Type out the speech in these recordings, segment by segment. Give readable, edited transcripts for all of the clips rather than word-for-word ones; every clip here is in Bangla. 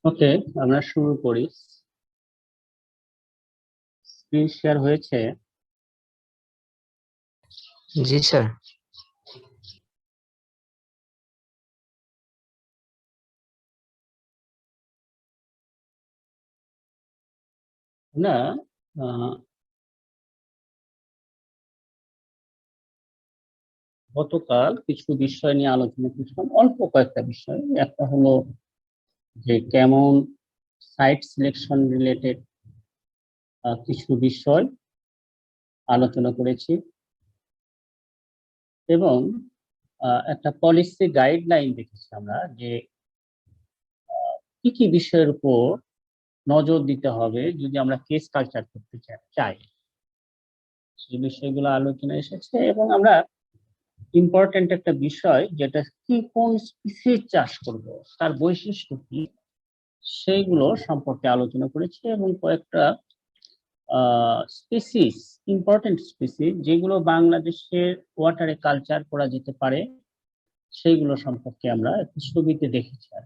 ওকে, আমরা শুরু করি। স্ক্রিন শেয়ার হয়েছে? জি স্যার। না, গতকাল কিছু বিষয় নিয়ে আলোচনা করছিলাম, অল্প কয়েকটা বিষয়। একটা হলো যে কেমন সাইট সিলেকশন রিলেটেড কিছু বিষয় আলোচনা করেছি, এবং একটা পলিসি গাইডলাইন দেখেছি আমরা যে কি কি বিষয়ের উপর নজর দিতে হবে যদি আমরা কেস কালচার করতে চাই। সেই বিষয়গুলো আলোচনা এসেছে, এবং আমরা ইম্পর্টেন্ট একটা বিষয় যেটা কি, কোন স্পিসিস চাষ করব, তার বৈশিষ্ট্য কি, সেইগুলো সম্পর্কে আলোচনা করেছি। এবং কয়েকটা স্পিসিস, ইম্পর্টেন্ট স্পিসিস যেগুলো বাংলাদেশের ওয়াটারে কালচার করা যেতে পারে, সেইগুলো সম্পর্কে আমরা একটু ছবিতে দেখেছি। আর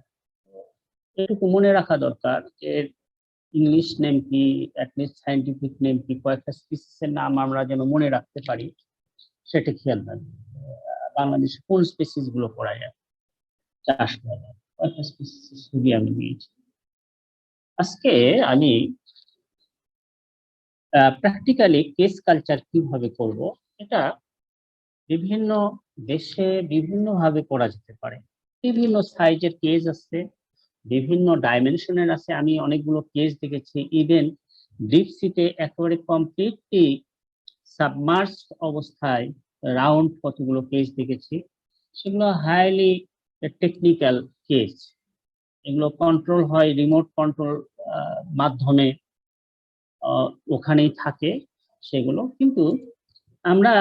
এটুকু মনে রাখা দরকার যে ইংলিশ নেম কি, অ্যাটলিস্ট সায়েন্টিফিক নেম কি, কয়েকটা স্পিসিসের নাম আমরা যেন মনে রাখতে পারি, সেটা খেয়াল রাখবো। বাংলাদেশে কোন স্পিসিস গুলো করা যায়, চাষ করা যায়, কয়েকটা স্পিসিস ছবি আমি দিয়েছি। আজকে আমি প্র্যাকটিক্যালি কেস কালচার কিভাবে করব, এটা বিভিন্ন দেশে বিভিন্ন ভাবে করা যেতে পারে। বিভিন্ন সাইজের কেজ আছে, বিভিন্ন ডাইমেনশনের আছে। আমি অনেকগুলো কেজ দেখেছি, ইভেন ডিপ সিতে একেবারে কমপ্লিটলি সাবমার্স অবস্থায় রাউন্ড কতগুলো কেজ দেখেছি। সেগুলো হাইলি টেকনিক্যাল কেজ। এগুলো কন্ট্রোল হয় রিমোট কন্ট্রোল মাধ্যমে, ওখানেই থাকে সেগুলো। কিন্তু আমরা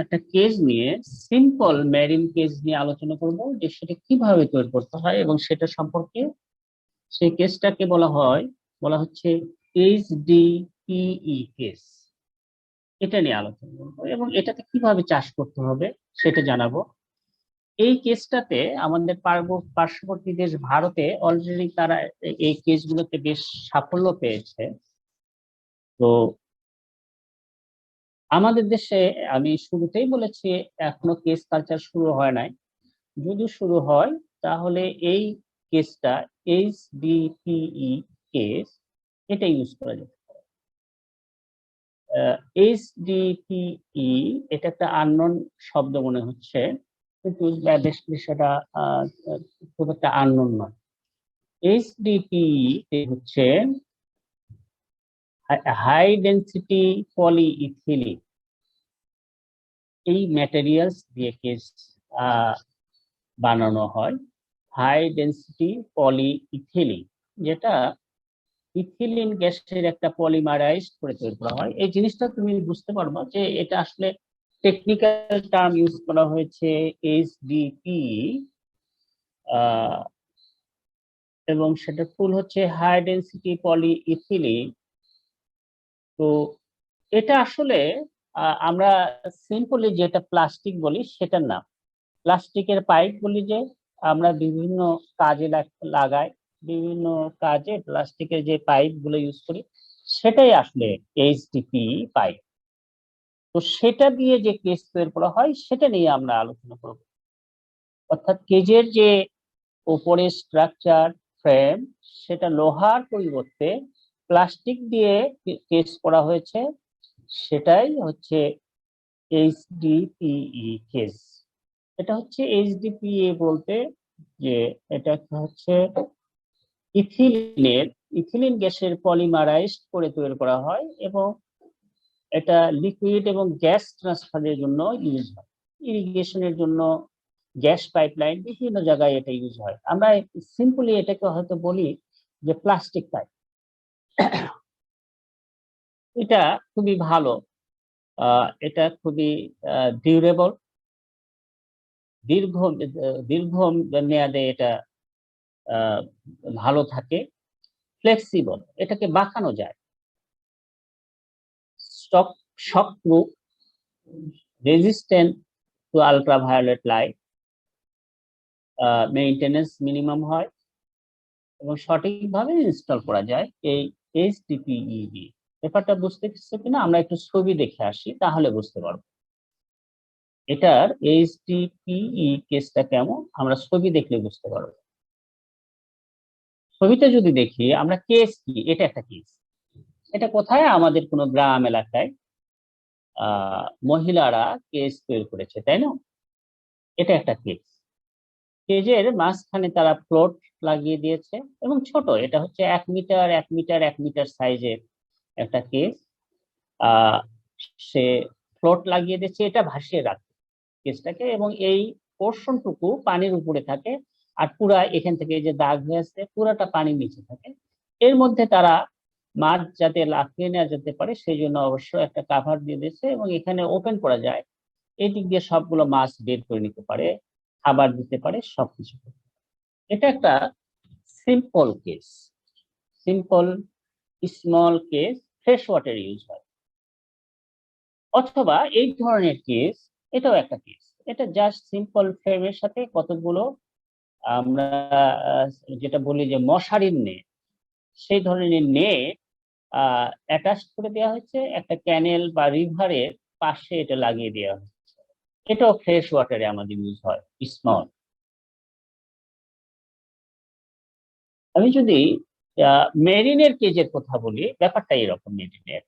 একটা কেস নিয়ে, সিম্পল মেরিন কেস নিয়ে আলোচনা করব যে সেটা কিভাবে তৈরি করতে হয়, এবং সেটা সম্পর্কে সেই কেসটাকে বলা হচ্ছে এইচডিপিই কেস। এটা নিয়ে আলোচনা করবো এবং এটাতে কিভাবে চাষ করতে হবে সেটা জানাবো। এই কেসটাতে আমাদের পার্শ্ববর্তী দেশ ভারতে অলরেডি তারা এই কেসগুলোতে বেশ সাফল্য পেয়েছে। তো আমাদের দেশে আমি শুরুতেই বলেছি, এখনো কেস কালচার শুরু হয় নাই। যদি শুরু হয় তাহলে এই কেসটা, এইচডিপিই কেস, এটা ইউজ করা যেতে পারে। এইচডিপিই এটা একটা আননোন শব্দ মনে হচ্ছে, কিন্তু বিষয়টা খুব একটা আননোন নয়। এইচডিপিই হচ্ছে হাই ডেন্সিটি পলিইথিলিন। এই ম্যাটেরিয়ালস দিয়ে কেস বানানো হয়। হাই ডেন্সিটি পলিইথিলিন, যেটা ইথিলিন গ্যাসের একটা পলিমারাইজড করে তৈরি করা হয়। এই জিনিসটা তুমি বুঝতে পারবা যে এটা আসলে টেকনিক্যাল টার্ম ইউজ করা হয়েছে এইচডিপি, এবং সেটা ফুল হচ্ছে হাই ডেন্সিটি পলিইথিলিন। তো এটা আসলে আমরা সিম্পলি যেটা প্লাস্টিক বলি সেটার নাম। প্লাস্টিকের পাইপ বলি যে আমরা বিভিন্ন কাজে লাগাই, বিভিন্ন কাজে প্লাস্টিকের যে পাইপ গুলো ইউজ করি, সেটাই আসলে এইচডিপি পাইপ। তো সেটা দিয়ে যে কেস তৈরি করা হয় সেটা নিয়ে আমরা আলোচনা করব। অর্থাৎ কেজের যে উপরে স্ট্রাকচার, ফ্রেম, সেটা লোহার পরিবর্তে প্লাস্টিক দিয়ে কেস করা হয়েছে, সেটাই হচ্ছে এইচডিপিই কেস। এটা হচ্ছে এইচডিপিএ বলতে যে এটা হচ্ছে ইথিলিন গ্যাসের পলিমারাইজড করে তৈরি করা হয়, এবং এটা লিকুইড এবং গ্যাস ট্রান্সফারের জন্য ইউজ হয়। ইরিগেশনের জন্য গ্যাস পাইপলাইন, বিভিন্ন জায়গায় এটা ইউজ হয়। আমরা সিম্পলি এটাকে হয়তো বলি যে প্লাস্টিক পাইপ। এটা খুবই ভালো, এটা খুবই ডিউরেবল, দীর্ঘ দীর্ঘ মেয়াদে এটা ভালো থাকে, ফ্লেক্সিবল, এটাকে বাঁকানো যায়, stock shock proof, resistant to ultraviolet light, maintenance minimum হয়, এবং সঠিকভাবে ইনস্টল করা যায় এই এইচডিপিই দিয়ে। ব্যাপারটা বুঝতে পারছো কিনা আমরা একটু ছবি দেখে আসি, তাহলে বুঝতে পারবো এটার এইচডিপিই কেসটা কেমন, আমরা ছবি দেখলে বুঝতে পারবো। ছবিতে যদি দেখি আমরা কেস কি, এটা একটা কেস। এটা কোথায়, আমাদের কোনো গ্রাম এলাকায় মহিলারা কেস তৈরি করেছে, তাই না? এটা একটা কেস। কেজের মাঝখানে তারা ফ্লোট লাগিয়ে দিয়েছে এবং ছোট, এটা হচ্ছে 1 মিটার 1 মিটার 1 মিটার সাইজের একটা কেস। আহ সে ফ্লোট লাগিয়ে দিয়েছে এটা ভাসিয়ে রাখে কেসটাকে, এবং এই পোর্শনটুকু পানির উপরে থাকে, আর পুরা এখান থেকে যে দাগ হয়ে আছে পুরাটা পানির নিচে থাকে। এর মধ্যে তারা মাছ যাতে লাফিয়ে নেওয়া যেতে পারে সেই জন্য অবশ্য একটা কাভার দিয়ে দিয়েছে, এবং এখানে ওপেন করা যায়, এই দিক দিয়ে সবগুলো মাছ বের করে নিতে পারে, খাবার দিতে পারে, সবকিছু করতে পারে। এটা একটা simple case, simple small case, fresh water use হয়। অথবা এই ধরনের কেস, এটাও একটা কেস, এটা জাস্ট সিম্পল ফ্রেমের সাথে কতগুলো আমরা যেটা বলি যে মশারির নেট, সেই ধরনের নেট অ্যাটাচ করে দেওয়া হয়েছে একটা ক্যানেল বা রিভারের পাশে, এটা লাগিয়ে দেওয়া হয়েছে। এটাও ফ্রেশ ওয়াটারে আমাদের ইউজ হয়, স্মল। আমি যদি মেরিনের কেজের কথা বলি, ব্যাপারটা এরকম। মেরিনের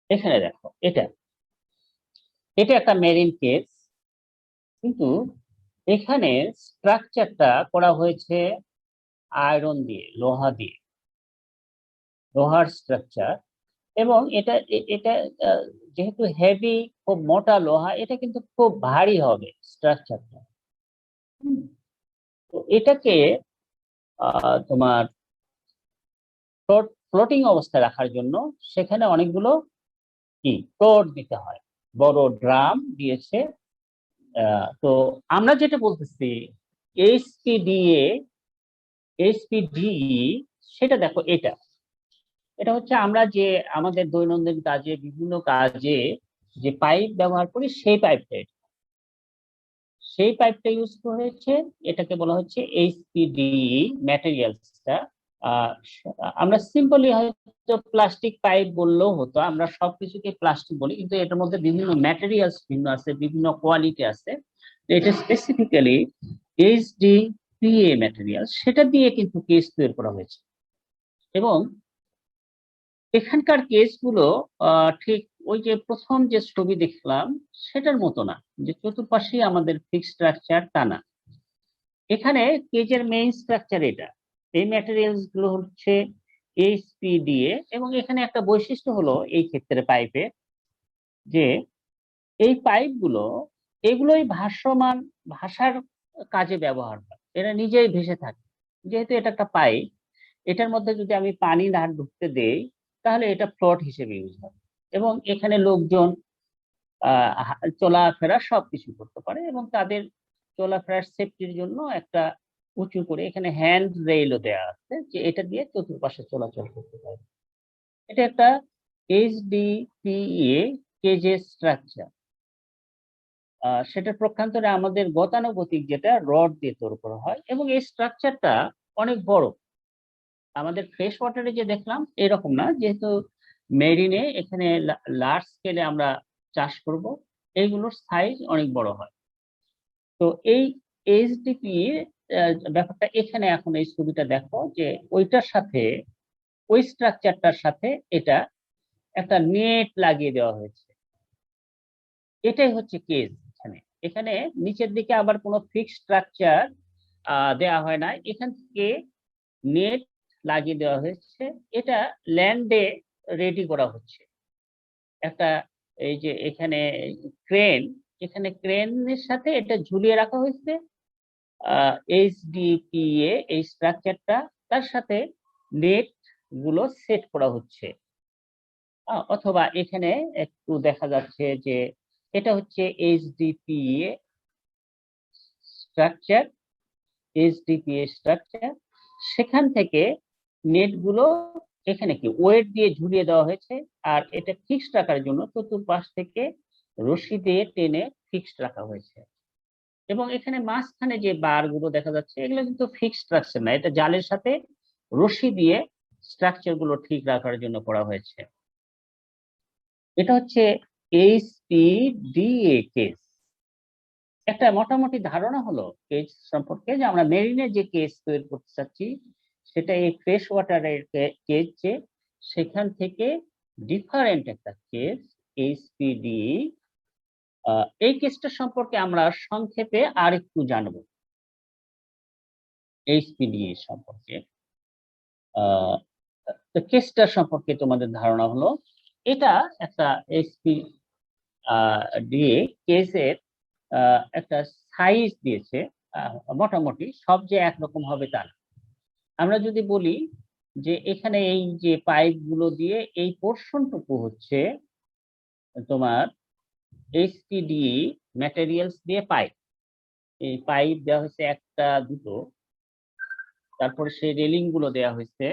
এখানে দেখো, এটা এটা একটা মেরিন কেজ, কিন্তু এখানে স্ট্রাকচারটা করা হয়েছে আয়রন দিয়ে, লোহা দিয়ে, লোহার স্ট্রাকচার। এবং এটা যেহেতু হেভি, খুব মোটা লোহা, এটা কিন্তু খুব ভারী হবে স্ট্রাকচারটা। তো এটাকে তোমার ফ্লোটিং অবস্থায় রাখার জন্য সেখানে অনেকগুলো কি রড দিতে হয়, বড় ড্রাম দিয়েছে। তো আমরা যেটা বলতেছি এইচপিডিএ, এইচপিডিই, সেটা দেখো, এটা এটা হচ্ছে আমরা যে আমাদের দৈনন্দিন কাজে, বিভিন্ন কাজে যে পাইপ ব্যবহার করি, সেই পাইপটা, সেই পাইপটা ইউজ করেছে। এটাকে বলা হচ্ছে এইচপিডিই ম্যাটেরিয়ালসটা। আহ আমরা সিম্পলি হয়তো প্লাস্টিক পাইপ বললেও হতো, আমরা সবকিছুকে প্লাস্টিক বলি, কিন্তু এটার মধ্যে বিভিন্ন ম্যাটেরিয়ালস ভিন্ন আছে, বিভিন্ন কোয়ালিটি আছে। তো এটা স্পেসিফিক্যালি এইচডিপিএ ম্যাটেরিয়াল, সেটা দিয়ে কিন্তু কেস তৈরি করা হয়েছে। এবং এখানকার কেসগুলো ঠিক ওই যে প্রথম যে ছবি দেখলাম সেটার মতো না, যে চতুর্পাশে আমাদের ফিক্স স্ট্রাকচার, তা না। এখানে কেজের মেইন স্ট্রাকচার এটা, এই ম্যাটেরিয়ালস গুলো হচ্ছে এইচপিডিএ। এবং এখানে একটা বৈশিষ্ট্য হলো এই ক্ষেত্রে পাইপে, যে এই পাইপগুলো, এগুলোই ভাসমান, ভাসার কাজে ব্যবহার হয়, এরা নিজেই ভেসে থাকে। যেহেতু এটা একটা পাইপ, এটার মধ্যে যদি আমি পানি না ঢুকতে দেই, তাহলে এটা ফ্লোট হিসেবে ইউজ হয়। এবং এখানে লোকজন চলাফেরা সবকিছু করতে পারে, এবং তাদের চলাফেরার সেফটির জন্য একটা উঁচু করে এখানে হ্যান্ড রেইলও দেওয়া আছে, যে এটা দিয়ে চতুর্পাশে চলাচল করতে পারে। এটা একটা এইচডিপিএ কেজের স্ট্রাকচার। সেটার প্রক্ষান্তরে আমাদের গতানুগতিক যেটা রড দিয়ে তৈরি করা হয়, এবং এই স্ট্রাকচারটা অনেক বড়। আমাদের ফ্রেশ ওয়াটারে যে দেখলাম এরকম না, যেহেতু মেরিনে এখানে লার্জ স্কেলে আমরা চাষ করব, এইগুলোর সাইজ অনেক বড় হয়। তো এই এইচডিপি ব্যাপারটা এখানে, এখন এই ছবিটা দেখো, যে ওইটার সাথে, ওই স্ট্রাকচারটার সাথে এটা একটা নেট লাগিয়ে দেওয়া হয়েছে। এটাই হচ্ছে কেজ। এখানে এখানে নিচের দিকে আবার কোনো ফিক্সড স্ট্রাকচার দেওয়া হয় না, এখান থেকে নেট লাগিয়ে দেওয়া হয়েছে। এটা ল্যান্ডে রেডি করা হচ্ছে একটা, এই যে এখানে ক্রেন, এখানে ক্রেনের সাথে এটা ঝুলিয়ে রাখা হয়েছে এইচডিপিএ এই স্ট্রাকচারটা, তার সাথে নেট গুলো সেট করা হচ্ছে। অথবা এখানে একটু দেখা যাচ্ছে যে এটা হচ্ছে এইচডিপিএ স্ট্রাকচার, এইচডিপিএ স্ট্রাকচার। সেখান থেকে নেট গুলো এখানে কি ওয়েট দিয়ে ঝুলিয়ে দেওয়া হয়েছে, আর এটা ফিক্সড রাখার জন্য চতুর্পাশ থেকে রশি দিয়ে টেনে ফিক্সড রাখা হয়েছে। এবং এখানে মাঝখানে যে বার গুলো দেখা যাচ্ছে এগুলো কিন্তু ফিক্সড স্ট্রাকচার না, এটা জালের সাথে রশি দিয়ে স্ট্রাকচার গুলো ঠিক রাখার জন্য করা হয়েছে। এটা হচ্ছে HPDA কেস। একটা মোটামুটি ধারণা হলো কেজ সম্পর্কে যে আমরা মেরিনে যে কেস তৈরি করতে চাচ্ছি সেটা এই ফ্রেশ ওয়াটারের কেজ, যে সেখান থেকে ডিফারেন্ট একটা কেস HPD। এই কেসটা সম্পর্কে আমরা সংক্ষেপে আর একটু জানবো HPD সম্পর্কে। তো কেসটা সম্পর্কে তোমাদের ধারণা হলো এটা একটা HPD কেসের একটা সাইজ দিয়েছে, মোটামুটি সব যে একরকম হবে তা না। আমরা যদি বলি যে এখানে এই যে পাইপ গুলো দিয়ে এই পোর্শনটুকু হচ্ছে তোমার HPD ম্যাটেরিয়ালস দিয়ে পাইপ, এই পাইপ দেওয়া হয়েছে একটা দুটো, তারপরে সেই রেলিং গুলো দেওয়া হয়েছে।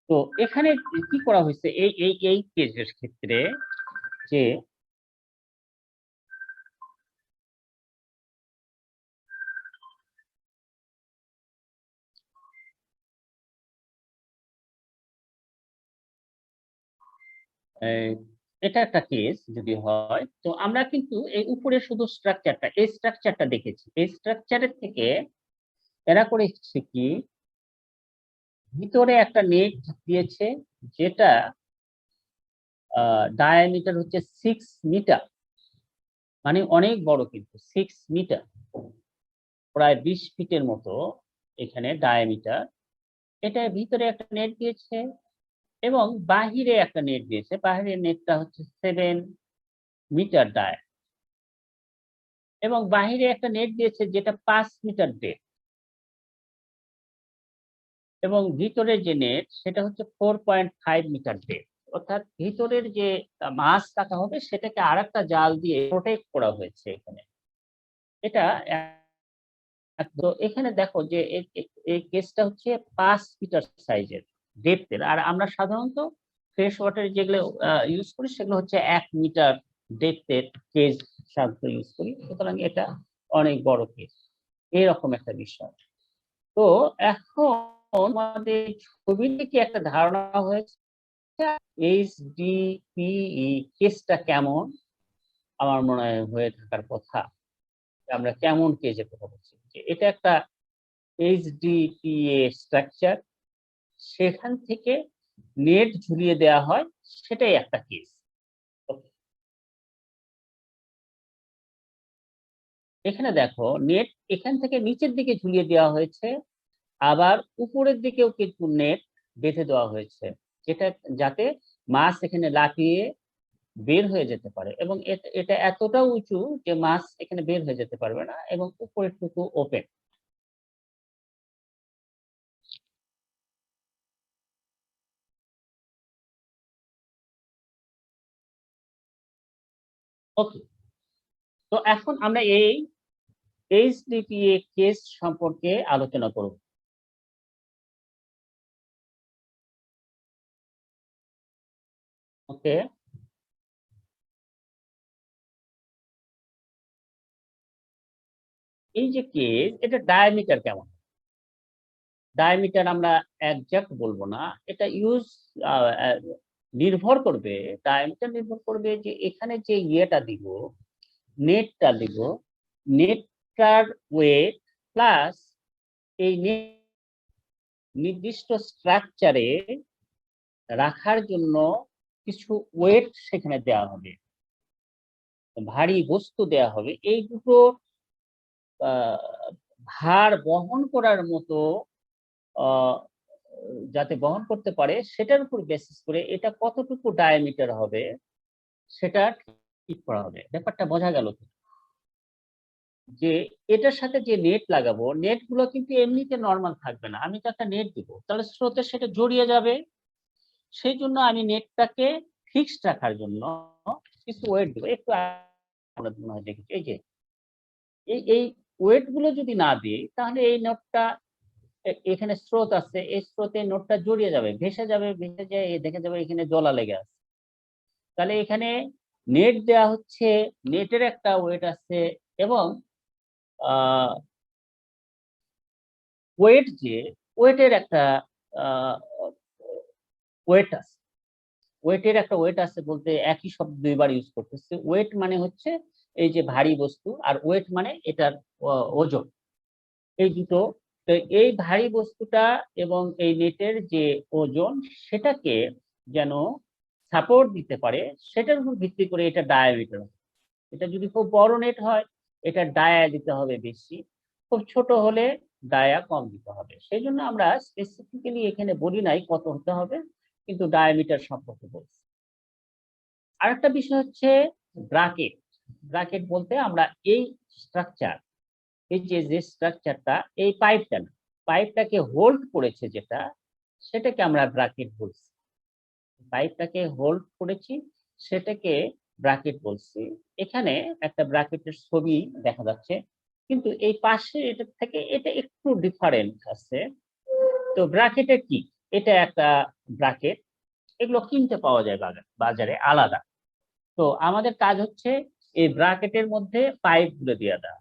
তো এখানে কি করা হয়েছে এই কেসের ক্ষেত্রে যে এটা একটা কেস যদি হয়, তো আমরা কিন্তু এই উপরে শুধু স্ট্রাকচারটা, এই স্ট্রাকচারটা দেখেছি। এই স্ট্রাকচারের থেকে এরা করেছে কি ভিতরে একটা নেট দিয়েছে যেটা ডায়ামিটার হচ্ছে 6 মিটার, মানে অনেক বড়, কিন্তু 6 মিটার, প্রায় 20 ফিটের মতো এখানে ডায়ামিটার। এটার ভিতরে একটা নেট দিয়েছে এবং বাহিরে একটা নেট দিয়েছে, বাহিরের নেটটা হচ্ছে 7 মিটার ডায়, এবং বাহিরে একটা নেট দিয়েছে যেটা 5 মিটার ডেপ, এবং ভিতরের যে নেট সেটা হচ্ছে 4.5 মিটার ডেপ। অর্থাৎ ভিতরের যে মাছ কাটা হবে সেটাকে আর একটা জাল দিয়ে প্রোটেক্ট করা হয়েছে এখানে। এটা তো এখানে দেখো যে এই কেসটা হচ্ছে 5 মিটার সাইজের ডেপথের, আর আমরা সাধারণত ফ্রেশ ওয়াটার যেগুলো ইউজ করি সেগুলো হচ্ছে 1 মিটার ডেপথের কেস সাধারণত ইউজ করি, সুতরাং এটা অনেক বড় কেস, এরকম একটা বিষয়। তো এখন আমাদের ছবিতে কি একটা ধারণা হয়েছে HDPE কেসটা কেমন? আমার মনে হয় হয়ে থাকার কথা। আমরা কেমন কেসের কথা বলছি, যে এটা একটা HDPE স্ট্রাকচার, সেখান থেকে নেট ঝুলিয়ে দেওয়া হয়, সেটাই একটা কেস। এখানে দেখো নেট এখান থেকে নিচের দিকে ঝুলিয়ে দেওয়া হয়েছে, আবার উপরের দিকেও কিন্তু নেট বেঁধে দেওয়া হয়েছে, যেটা যাতে মাছ এখানে লাফিয়ে বের হয়ে যেতে পারে, এবং এটা এতটা উঁচু যে মাছ এখানে বের হয়ে যেতে পারবে না, এবং উপরের টুকু ওপেন। ওকে, তো এখন আমরা এই HDPE কেস সম্পর্কে আলোচনা করব। ওকে, এই যে কেস, এটা ডায়ামিটার কেমন? ডায়ামিটার আমরা একজ্যাক্ট বলবো না, এটা নির্ভর করবে, ডায়ামিটার নির্ভর করবে যে এখানে যে ইয়েটা দিব, নেটটা দিব, নেটটার ওয়েট প্লাস এই নির্দিষ্ট স্ট্রাকচারে রাখার জন্য কিছু ওয়েট সেখানে দেওয়া হবে, ভারী বস্তু দেওয়া হবে। এই দুটো ভার বহন করার মতো যাতে বহন করতে পারে সেটার উপর বেসিস করে এটা কতটুকু ডায়ামিটার হবে সেটা ঠিক করা হবে। ব্যাপারটা বোঝা গেল তো? যে এটার সাথে যে নেট লাগাবো, নেট গুলো কিন্তু এমনিতে নর্মাল থাকবে না, আমি তো একটা নেট দিব, তাহলে স্রোতে সেটা জড়িয়ে যাবে। সেই জন্য আমি নেটটাকে ফিক্সড রাখার জন্য কিছু ওয়েট দিব। একটু আমরা মনে হয় দেখেছি, এই যে এই ওয়েট গুলো যদি না দিই তাহলে এই নোটটা এখানে স্রোত আছে, এই স্রোতে নোটটা জড়িয়ে যাবে, ভেসে যাবে, ভেসে যায় দেখে যাবে এখানে জলা লেগে আছে। তাহলে এখানে নেট দেওয়া হচ্ছে, নেটের একটা ওয়েট আছে এবং ওয়েট যে ওয়েটের একটা ওয়েট আছে, ওয়েটের একটা ওয়েট আছে বলতে একই শব্দ দুইবার ইউজ করতেছে। ওয়েট মানে হচ্ছে এই যে ভারী বস্তু, আর ওয়েট মানে এটার ওজন, এই দুটো। তো এই ভারী বস্তুটা এবং এই নেটের যে ওজন সেটাকে যেন সাপোর্ট দিতে পারে, সেটার উপর ভিত্তি করে এটা ডায়ামিটার। এটা যদি খুব বড় নেট হয় এটা ডায়া দিতে হবে বেশি, খুব ছোট হলে ডায়া কম দিতে হবে। সেই জন্য আমরা স্পেসিফিক্যালি এখানে বলি নাই কত হতে হবে, কিন্তু ডায়ামিটার সম্পর্কে বলছি। আরেকটা বিষয় হচ্ছে ব্রাকেট। ব্রাকেট বলতে আমরা এই স্ট্রাকচার, এই যে স্ট্রাকচারটা, এই পাইপটা না, পাইপটাকে হোল্ড করেছে যেটা, সেটাকে আমরা ব্রাকেট বলছি। পাইপটাকে হোল্ড করেছি সেটাকে ব্রাকেট বলছি। এখানে একটা ব্রাকেটের ছবি দেখা যাচ্ছে, কিন্তু এই পাশে এটা থেকে এটা একটু ডিফারেন্ট আছে। তো ব্রাকেটের কি, এটা একটা ব্রাকেট, এগুলো কিনতে পাওয়া যায় বাজারে আলাদা। তো আমাদের কাজ হচ্ছে এই ব্রাকেটের মধ্যে পাইপ গুলো দিয়ে দেওয়া।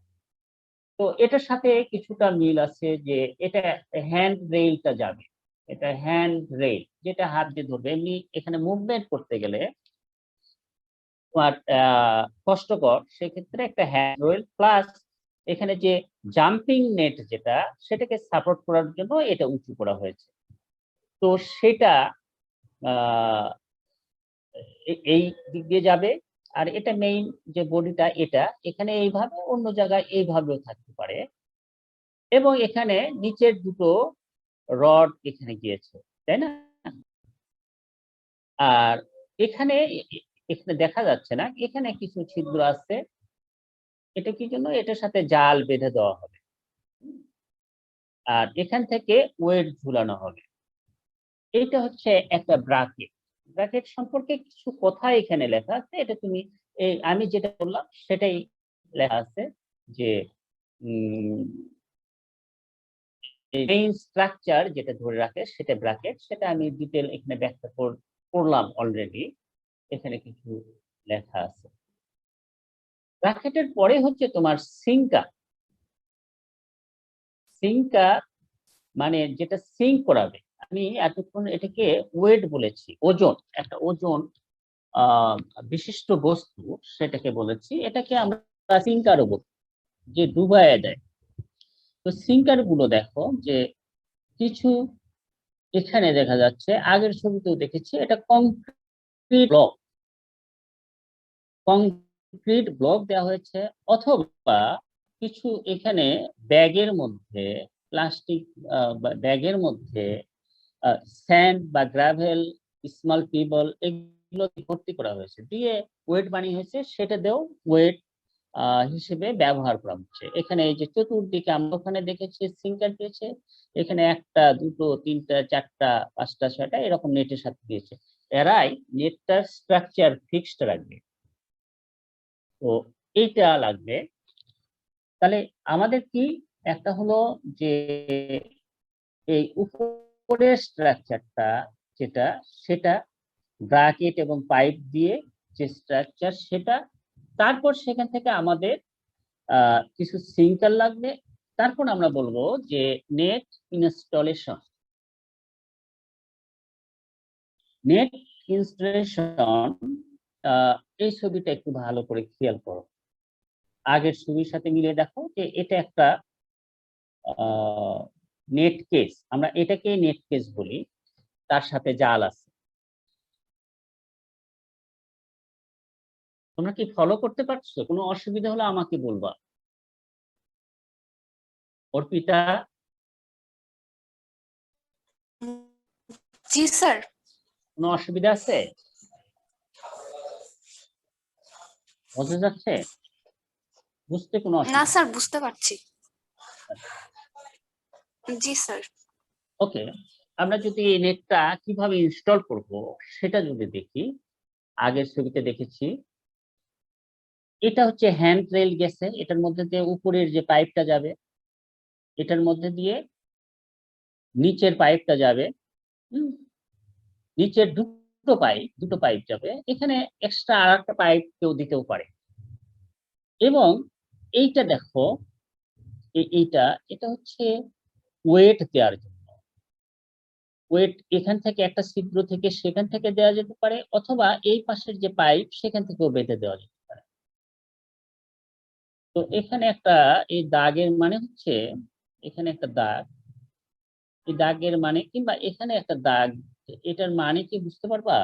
তো এটার সাথে কিছুটা মিল আছে যে এটা হ্যান্ড রেইলটা যাবে, এটা হ্যান্ড রেইল যেটা হাত দিয়ে ধরবে। এমনি এখানে মুভমেন্ট করতে গেলে তোমার কষ্টকর, সেক্ষেত্রে একটা হ্যান্ড রেইল প্লাস এখানে যে জাম্পিং নেট যেটা, সেটাকে সাপোর্ট করার জন্য এটা উঁচু করা হয়েছে। তো সেটা এই দিক দিয়ে যাবে। আর এটা মেইন যে বডিটা, এটা এখানে এইভাবে, অন্য জায়গায় এইভাবেও থাকতে পারে। এবং এখানে নিচের দুটো রড এখানে গিয়েছে, তাই না? আর এখানে এখানে দেখা যাচ্ছে না, এখানে কিছু ছিদ্র আছে। এটা কি জন্য? এটার সাথে জাল বেঁধে দেওয়া হবে, আর এখান থেকে ওয়েট ঝুলানো হবে। এটা হচ্ছে একটা ব্রাকেট। ব্রাকেট সম্পর্কে কিছু কথা এখানে লেখা আছে, এটা তুমি এই আমি যেটা বললাম সেটাই লেখা আছে যে মেইন স্ট্রাকচার যেটা ধরে রাখে সেটা ব্রাকেট। সেটা আমি ডিটেল এখানে ব্যাখ্যা করলাম অলরেডি, এখানে কিছু লেখা আছে। ব্রাকেটের পরে হচ্ছে তোমার সিঙ্কার। সিঙ্কার মানে যেটা সিঙ্ক করাবে। আমি এতক্ষণ এটাকে ওয়েট বলেছি, ওজন, একটা ওজন বিশিষ্ট বস্তু সেটাকে বলেছি। এটাকে আমরা সিঙ্কারও বলি, যে ডুবাইয়া দেয়। তো সিঙ্কার গুলো দেখো যে কিছু এখানে দেখা যাচ্ছে, আগের ছবিতেও দেখেছি, এটা কংক্রিট ব্লক, কংক্রিট ব্লক দেওয়া হয়েছে, অথবা কিছু এখানে ব্যাগের মধ্যে, প্লাস্টিক ব্যাগের মধ্যে স্যান্ড বা গ্রাভেল, স্মল পিবল, এগুলো ভর্তি করা হয়েছে, দিয়ে ওয়েট বানিয়ে হয়েছে, সেটা দিয়েও ওয়েট হিসেবে ব্যবহার করা হচ্ছে। এখানে এই যে চতুর্দিকে আমরা ওখানে দেখেছি সিঙ্কার দিয়েছে, এখানে একটা, দুটো, তিনটা, চারটা, পাঁচটা, ছয়টা এরকম নেটের সাথে দিয়েছে। এরাই নেটটার স্ট্রাকচার ফিক্সড রাখবে। তো এইটা লাগবে। তাহলে আমাদের কি, একটা হলো যে এই উপরের স্ট্রাকচারটা যেটা, সেটা ব্রাকেট এবং পাইপ দিয়ে যে স্ট্রাকচার সেটা। তারপর সেখান থেকে আমাদের কিছু সিঙ্কার লাগবে। তারপর আমরা বলবো যে নেট ইনস্টলেশন। নেট ইনস্টলেশন, এই ছবিটা একটু ভালো করে খেয়াল করো, আগের ছবির সাথে মিলিয়ে দেখো যে এটা একটা নেট কেস, আমরা এটাকে নেট কেস বলি, তার সাথে জাল আছে। তোমরা কি ফলো করতে পারছো? কোনো অসুবিধা হলে আমাকে বলবা। অর্পিতা? জি স্যার। কোনো অসুবিধা আছে? বোঝা যাচ্ছে? বুঝতে কোনো না অসুবিধা? স্যার, বুঝতে পারছি। জি স্যার। ওকে, আমরা যদি এই নেটটা কিভাবে ইনস্টল করব সেটা যদি দেখি, আগের ছবিতে দেখেছি, এটা হচ্ছে হ্যান্ড রেল গেছে, এটার মধ্যে দিয়ে উপরের যে পাইপটা যাবে, এটার মধ্যে দিয়ে নিচের পাইপটা যাবে, নিচের দুটো পাইপ যাবে, এখানে এক্সট্রা আর একটা পাইপ কেউ দিতেও পারে। এবং এইটা দেখো, এটা হচ্ছে ওয়েট দেওয়ার জন্য। ওয়েট এখান থেকে একটা ছিদ্র থেকে সেখান থেকে দেওয়া যেতে পারে, অথবা এই পাশের যে পাইপ সেখান থেকেও বেঁধে দেওয়া যেতে পারে। তো এখানে একটা, এই দাগের মানে হচ্ছে, এখানে একটা দাগ, এই দাগের মানে, কিংবা এখানে একটা দাগ, এটার মানে কি বুঝতে পারবা?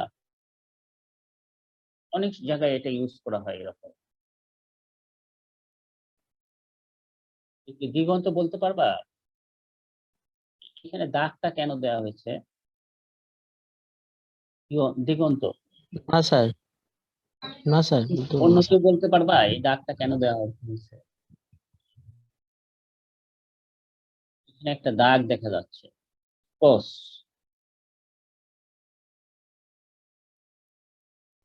অনেক জায়গায় এটা ইউজ করা হয় এরকম। দিগন্ত বলতে পারবা এখানে দাগটা কেন দেওয়া হয়েছে? দিগন্ত, না স্যার, না স্যার, অন্য কেউ বলতে পারবা এই দাগটা কেন দেওয়া হয়েছে? এখানে একটা দাগ দেখা যাচ্ছে, ক্রস।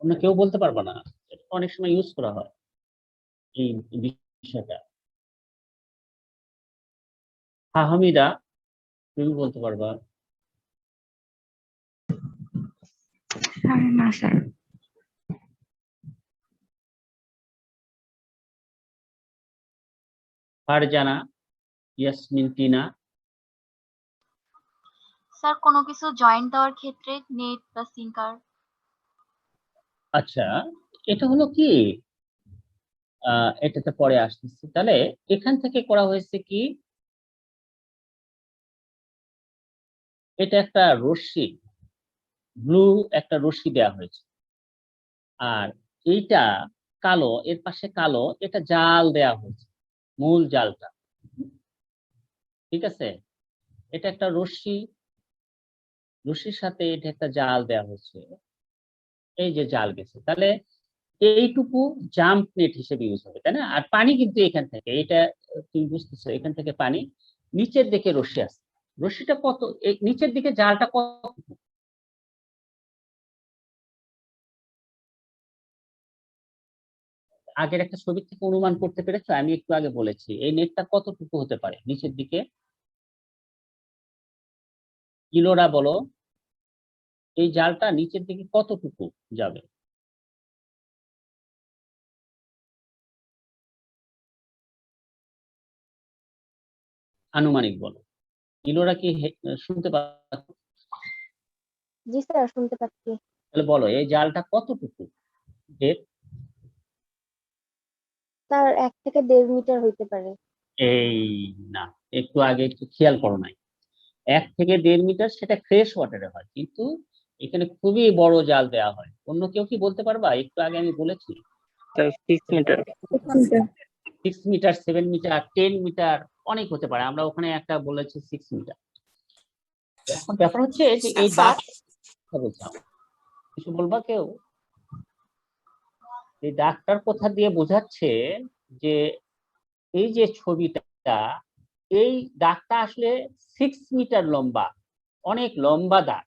অন্য কেউ বলতে পারবা না? এটা অনেক সময় ইউজ করা হয় এই বিষয়টা। হ্যাঁ হামিদা, তুমি বলতে পারবা? না স্যার। ফারজানা, ইয়াসমিন, টিনা। স্যার কোনো কিছু জয়েন্ট দেওয়ার ক্ষেত্রে নেট বা সিঙ্কার। আচ্ছা, এটা হলো কি, এটাতে পরে আসতেছি। তাহলে এখান থেকে করা হয়েছে কি, এটা একটা রশ্মি, ব্লু একটা রশ্মি দেওয়া হয়েছে, আর এইটা কালো, এর পাশে কালো, এটা জাল দেওয়া হয়েছে, মূল জালটা। ঠিক আছে, এটা একটা রশ্মি, রশ্মির সাথে এটা একটা জাল দেওয়া হয়েছে, এই যে জাল গেছে। তাহলে এইটুকু জাম্প নেট হিসেবে ইউজ হবে, তাই না? আর পানি কিন্তু এখান থেকে, এটা তুমি বুঝতেছো, এখান থেকে পানি নিচের দিকে রশ্মি আছে। রশ্মিটা কত, নিচের দিকে জালটা কত, আগের একটা ছবি থেকে অনুমান করতে পেরেছো? আমি একটু আগে বলেছি এই নেটটা কতটুকু হতে পারে নিচের দিকে। কিলোরা বলো, এই জালটা নিচের দিকে কতটুকু যাবে? আনুমানিক বলো। কিলোরা কি শুনতে পাচ্ছ? জি স্যার, শুনতে পাচ্ছি। তাহলে বলো এই জালটা কতটুকু? স্যার 1 থেকে 1.5 মিটার হইতে পারে। এই, না, একটু আগে একটু খেয়াল করো নাই, 1 থেকে 1.5 মিটার সেটা ফ্রেশ ওয়াটারে হয়, কিন্তু এখানে খুবই বড় জাল দেওয়া হয়। অন্য কেউ কি বলতে পারবা? একটু আগে আমি বলেছি 6 মিটার। 6 মিটার, 7 মিটার, 10 মিটার, অনেক হতে পারে। আমরা ওখানে একটা বলেছি 6 মিটার। এখন ব্যাপার হচ্ছে যে এই দাগ বলছিলাম, কিছু বলবা কেউ? এই দাগটার কথা দিয়ে বোঝাচ্ছে যে এই যে ছবিটা, এই দাগটা আসলে 6 মিটার লম্বা, অনেক লম্বা দাগ।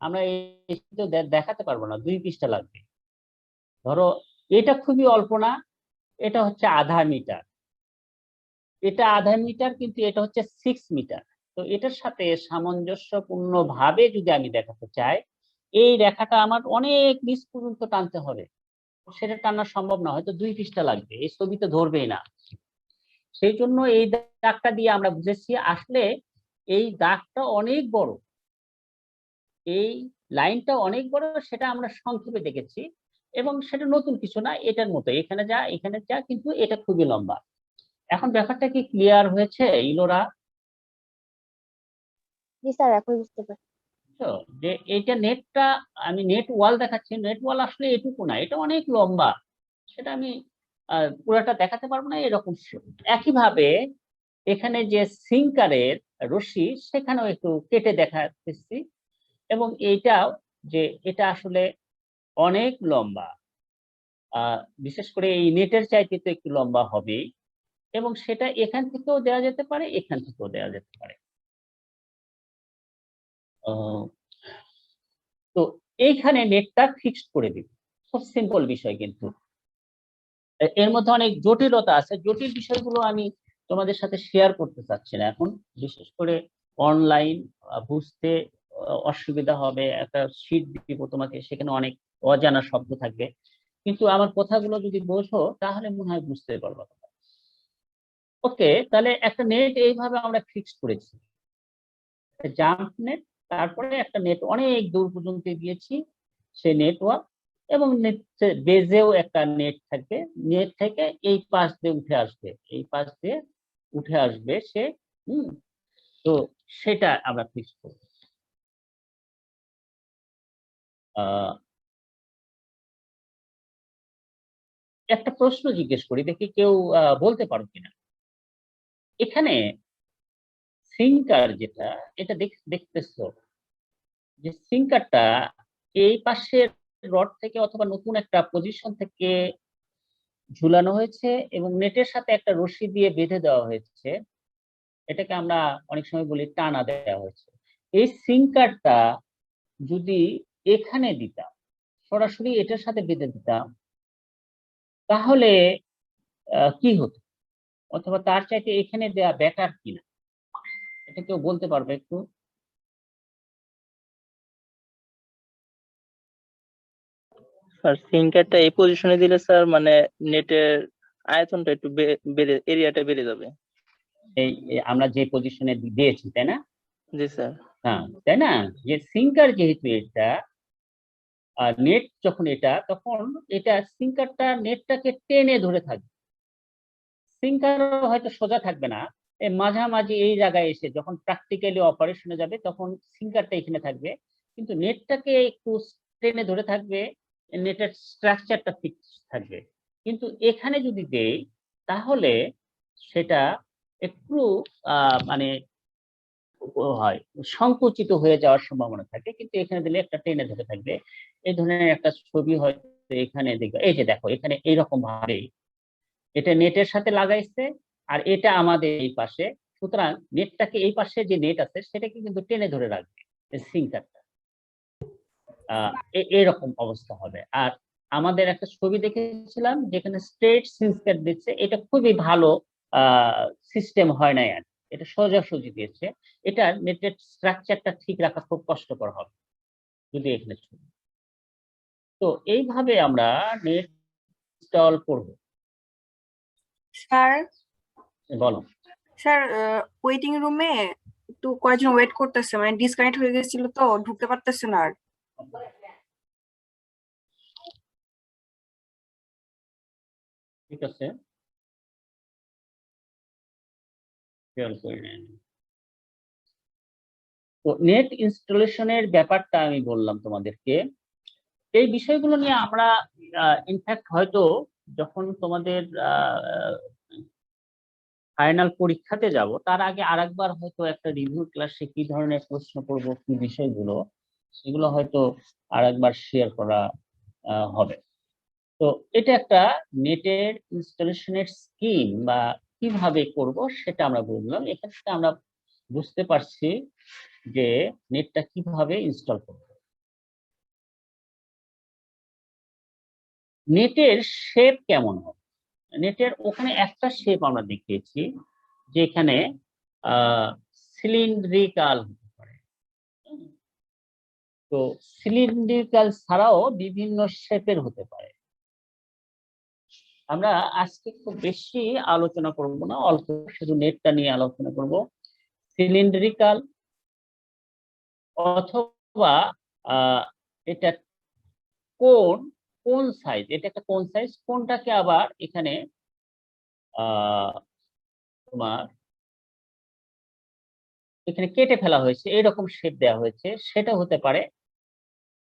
আমরা এই দেখাতে পারবো না, 2 পৃষ্ঠা লাগবে। ধরো এটা খুবই অল্প না, এটা হচ্ছে আধা মিটার, এটা আধা মিটার, কিন্তু এটা হচ্ছে 6 মিটার। তো এটার সাথে সামঞ্জস্যপূর্ণ ভাবে যদি আমি দেখাতে চাই, এই রেখাটা আমার অনেক নিচ পর্যন্ত টানতে হবে, সেটা টানা সম্ভব না, হয়তো 2 পৃষ্ঠা লাগবে, এই ছবিতে ধরবেই না। সেই জন্য এই দাগটা দিয়ে আমরা বুঝেছি আসলে এই দাগটা অনেক বড়, এই লাইনটা অনেক বড়, সেটা আমরা সংক্ষেপে দেখেছি। এবং সেটা নতুন কিছু না, এটার মতো, এখানে যা এখানে যা, কিন্তু এটা খুবই লম্বা। এখন ব্যাপারটা কি ক্লিয়ার হয়েছে ইলোরা? জি স্যার, এখন বুঝতে পারছি। তো যে এইটা নেটটা, আমি নেট ওয়াল দেখাচ্ছি, নেট ওয়াল আসলে এটুকু না, এটা অনেক লম্বা, সেটা আমি পুরাটা দেখাতে পারবো না এরকম। একইভাবে এখানে যে সিঙ্কারের রশ্মি, সেখানেও একটু কেটে দেখাচ্ছি। এবং এইটাও, যে এটা আসলে অনেক লম্বা, বিশেষ করে এই নেটের চাইতে তো একটু লম্বা হবে, এবং সেটা এখান থেকেও দেওয়া যেতে পারে, এখান থেকেও দেওয়া যেতে পারে। তো এইখানে নেটটা ফিক্সড করে দিবে, খুব সিম্পল বিষয়। কিন্তু এর মধ্যে অনেক জটিলতা আছে, জটিল বিষয়গুলো আমি তোমাদের সাথে শেয়ার করতে চাচ্ছি না এখন, বিশেষ করে অনলাইন বুঝতে অসুবিধা হবে, একটা শীট দিব তোমাকে, সেখানে অনেক অজানা শব্দ থাকবে, কিন্তু আমার কথাগুলো যদি বোঝো তাহলে মনে হয় বুঝতে পারবো। ওকে, তাহলে একটা নেট এইভাবে আমরা ফিক্স করেছি, জাম্প নেট, তারপরে একটা নেট অনেক দূর পর্যন্ত দিয়েছি, সেই নেটওয়ার্ক, এবং বেজেও একটা নেট থাকবে, নেট থেকে এই পাশ দিয়ে উঠে আসবে, এই পাশ দিয়ে উঠে আসবে সে। তো সেটা আমরা ফিক্স করব। একটা প্রশ্ন জিজ্ঞেস করি, দেখি কেউ বলতে পারো কিনা। এখানে সিঙ্কার যেটা, এটা দেখতেছো যে সিঙ্কারটা এই পাশের রড থেকে অথবা নতুন একটা পজিশন থেকে ঝুলানো হয়েছে এবং নেটের সাথে একটা রশি দিয়ে বেঁধে দেওয়া হয়েছে, এটাকে আমরা অনেক সময় বলি টানা দেওয়া হয়েছে। এই সিঙ্কারটা যদি এখানে দিতাম, সরাসরি এটার সাথে বেঁধে দিতাম, তাহলে কি হতো, অথবা তার চাইতে এখানে দেওয়া বেটার কিনা, এটা কেউ বলতে পারবে একটু? স্যার সিঙ্কারটা এই পজিশনে দিলে স্যার মানে নেটের আয়তনটা একটু বেড়ে, এরিয়াটা বেড়ে যাবে। এই আমরা যে পজিশনে দিয়েছি, তাই না? জি স্যার। হ্যাঁ, তাই না, যে সিঙ্কার যেহেতু এটা, আর নেট যখন এটা, তখন এটা সিঙ্কারটা নেটটাকে টেনে ধরে থাকবে। সিঙ্কার হয়তো সোজা থাকবে না, এই মাঝামাঝি এই জায়গায় এসে যখন প্র্যাকটিক্যালি অপারেশনে যাবে তখন সিঙ্কারটা এখানে থাকবে, কিন্তু নেটটাকে একটু টেনে ধরে থাকবে, নেটের স্ট্রাকচারটা ফিক্স থাকবে। কিন্তু এখানে যদি দেই তাহলে সেটা একটু মানে হয়, সংকুচিত হয়ে যাওয়ার সম্ভাবনা থাকে, কিন্তু এখানে দিলে একটা টেনে ধরে থাকবে। এই ধরনের একটা ছবি হয়তো এখানে দেখবে, এই যে দেখো এখানে এইরকম ভাবে এটা নেটের সাথে লাগাইছে, আর এটা আমাদের এই পাশে, সুতরাং নেটটাকে এই পাশে যে নেট আছে সেটাকে কিন্তু টেনে ধরে রাখবে সিঙ্কারটা, এরকম অবস্থা হবে। আর আমাদের একটা ছবি দেখেছিলাম যেখানে স্ট্রেট সিঙ্কার দিচ্ছে, এটা খুবই ভালো সিস্টেম হয় নাই, আর এটা সোজাসুজি দিয়েছে, এটা নেটের স্ট্রাকচারটা ঠিক রাখা খুব কষ্টকর হবে যদি এখানে ছবি। তো এইভাবে আমরা নেট ইনস্টল করব। স্যার বলো। স্যার ওয়েটিং রুমে একটু কয়েকজন ওয়েট করতেছে, মানে ডিসকানেক্ট হয়ে গেছিল তো ঢুকতে পারতেছে না আর। ঠিক আছে, খেয়াল করে নেন। তো নেট ইনস্টলেশনের ব্যাপারটা আমি বললাম তোমাদেরকে, এই বিষয়গুলো নিয়ে আমরা ইনফ্যাক্ট হয়তো যখন তোমাদের ফাইনাল পরীক্ষাতে যাব তার আগে আরেকবার হয়তো একটা রিভিউ ক্লাসে কি ধরনের প্রশ্ন করব, কি বিষয়গুলো, সেগুলো হয়তো আরেকবার শেয়ার করা হবে। তো এটা একটা নেটের ইনস্টলেশনের স্কিম বা কিভাবে করব সেটা আমরা বুঝলাম। এখান থেকে আমরা বুঝতে পারছি যে নেটটা কিভাবে ইনস্টল করব। নেটের শেপ কেমন হবে, নেটের ওখানে একটা শেপ আমরা দেখিয়েছি, যেখানে সিলিন্ড্রিকাল হতে পারে। তো সিলিন্ড্রিকাল ছাড়াও বিভিন্ন শেপের হতে পারে। আমরা আজকে খুব বেশি আলোচনা করব না, অল্প শুধু নেটটা নিয়ে আলোচনা করব। সিলিন্ড্রিকাল অথবা এটা কোন কোন সাইজ, এটা একটা কোন সাইজ, কোনটাকে আবার এখানে তোমার এখানে কেটে ফেলা হয়েছে, এরকম শেপ দেওয়া হয়েছে, সেটা হতে পারে।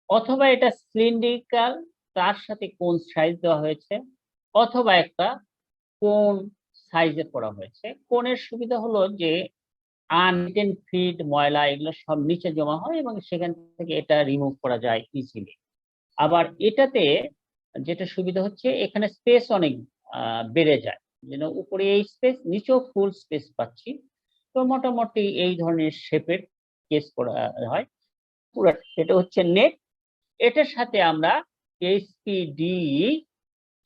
অথবা এটা সিলিন্ড্রিকাল, তার সাথে কোন সাইজ দেওয়া হয়েছে, অথবা একটা কোন সাইজের করা হয়েছে। কোণের সুবিধা হলো যে আনইটেন ফিড, ময়লা এগুলো সব নিচে জমা হয় এবং সেখান থেকে এটা রিমুভ করা যায় ইজিলি। আবার এটাতে যেটা সুবিধা হচ্ছে, এখানে স্পেস অনেক বেড়ে যায়, যেন উপরে এই স্পেস, নিচেও ফুল স্পেস পাচ্ছি। তো মোটামুটি এই ধরনের শেপের কেস করা হয়। পুরো এটা হচ্ছে নেট, এটার সাথে আমরা এইচপিডি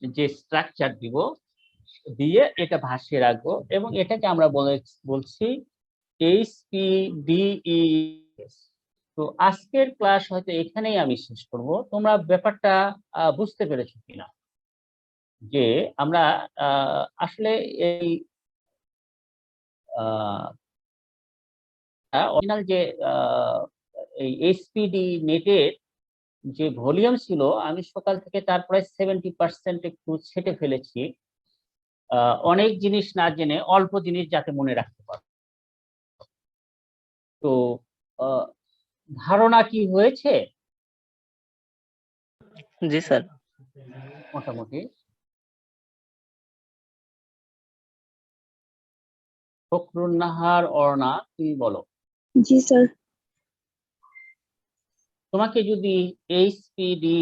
যে স্ট্রাকচার দিব, দিয়ে এটা ভাসিয়ে রাখবো, এবং এটাকে আমরা বলছি এইচপিডিই, তো আজকের ক্লাস হয়তো এখানেই আমি শেষ করব। তোমরা ব্যাপারটা বুঝতে পেরেছো কিনা, যে আমরা আসলে এই অরিজিনাল যে এই এইচপিডি নেটের যে ভলিউম ছিল, আমি সকাল থেকে তার প্রায় 70% একটু ছেটে ফেলেছি, অনেক জিনিস না জেনে অল্প জিনিস যাতে মনে রাখতে পারো। তো ধারণা কি হয়েছে জি স্যার। মোটামুটি? ফখরুন্নাহার, অর্ণা, তুমি বলো। জি স্যার। তোমাকে যদি এইচপিডি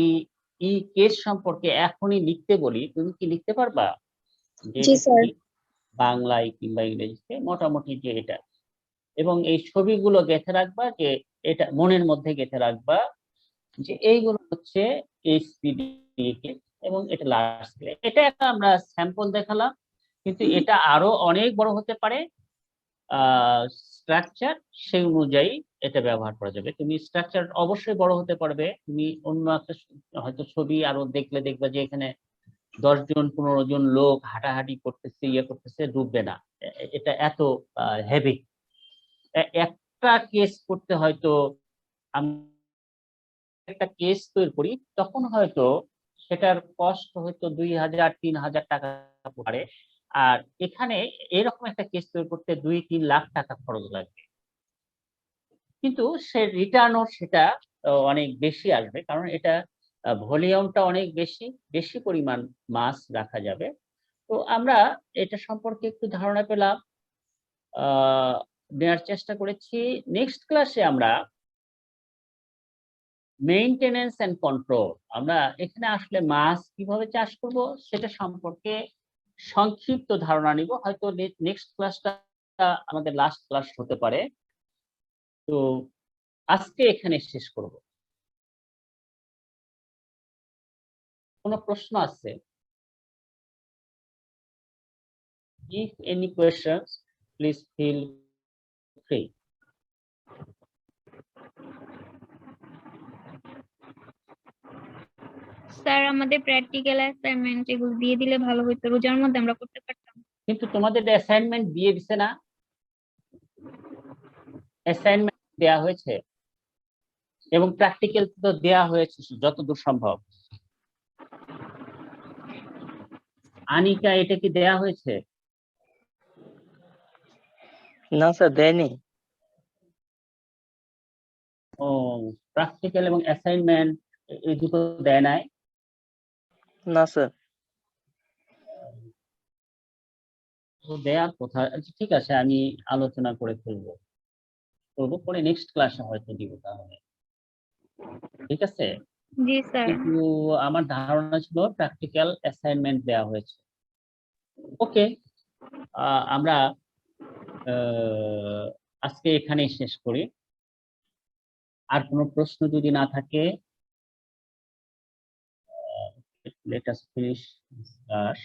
কেস সম্পর্কে এখনই লিখতে বলি, তুমি কি লিখতে পারবা? যে জি এটা স্যার। কি, বাংলায় কিংবা ইংরেজিতে, মোটামুটি যে এটা, এবং এই ছবিগুলো গেঁথে রাখবা, যে এটা মনের মধ্যে গেঁথে রাখবা যে এইগুলো হচ্ছে এইচপিডি কেস এবং এটা লার্জ স্কেল। এটা একটা আমরা স্যাম্পল দেখালাম, কিন্তু এটা আরো অনেক বড় হতে পারে। স্ট্রাকচার সেই অনুযায়ী এটা ব্যবহার করা যাবে। তুমি স্ট্রাকচার অবশ্যই বড় হতে পারবে। তুমি অন্য একটা হয়তো ছবি আরো দেখবে যে এখানে 10 জন 15 জন লোক হাঁটাহাঁটি করতেছে, ইয়ে করতেছে, ডুববে না। এটা এত হেভি। একটা কেস করতে হয়তো, আমি একটা কেস তৈরি করি তখন হয়তো সেটার কস্ট হয়তো 2000-3000 টাকা পারে, আর এখানে এরকম একটা কেস তৈরি করতে 2-3 লাখ টাকা খরচ লাগবে। কিন্তু সে রিটার্নও সেটা অনেক বেশি আসবে, কারণ এটা ভলিউমটা অনেক বেশি, বেশি পরিমাণ মাছ রাখা যাবে। তো আমরা এটা সম্পর্কে একটু ধারণা পেলাম, নেওয়ার চেষ্টা করেছি। নেক্সট ক্লাসে আমরা মেইনটেনেন্স এন্ড কন্ট্রোল, আমরা এখানে আসলে মাছ কিভাবে চাষ করব সেটা সম্পর্কে সংক্ষিপ্ত ধারণা নিব। হয়তো নেক্সট ক্লাসটা আমাদের লাস্ট ক্লাস হতে পারে। তো আজকে এখানে শেষ করব। কোনো প্রশ্ন আছে? If any questions, please feel free. Sir আমাদের প্র্যাকটিক্যাল অ্যাসাইনমেন্ট এগুলো দিয়ে দিলে ভালো হতো, রোজার মধ্যে আমরা করতে পারতাম। কিন্তু তোমাদের অ্যাসাইনমেন্ট দিয়ে দিছে না? অ্যাসাইনমেন্ট দেয়া হয়েছে এবং প্র্যাকটিক্যাল তো দেয়া হয়েছে যতদূর সম্ভব। আনিকা, এটা কি দেয়া হয়েছে? না স্যার, দেয়নি। ও, প্র্যাকটিক্যাল এবং অ্যাসাইনমেন্ট এই দুটো দেয় নাই? না স্যার। দেয়ার কথা। আচ্ছা, ঠিক আছে, আমি আলোচনা করে ফেলবো, পরে নেক্সট ক্লাসে হয়তো দিব তাহলে। ঠিক আছে? জি স্যার। কিন্তু আমার ধারণা ছিল প্র্যাকটিক্যাল অ্যাসাইনমেন্ট দেওয়া হয়েছে। ওকে, আমরা আজকে এখানেই শেষ করি। আর কোনো প্রশ্ন যদি না থাকে, let us finish this class.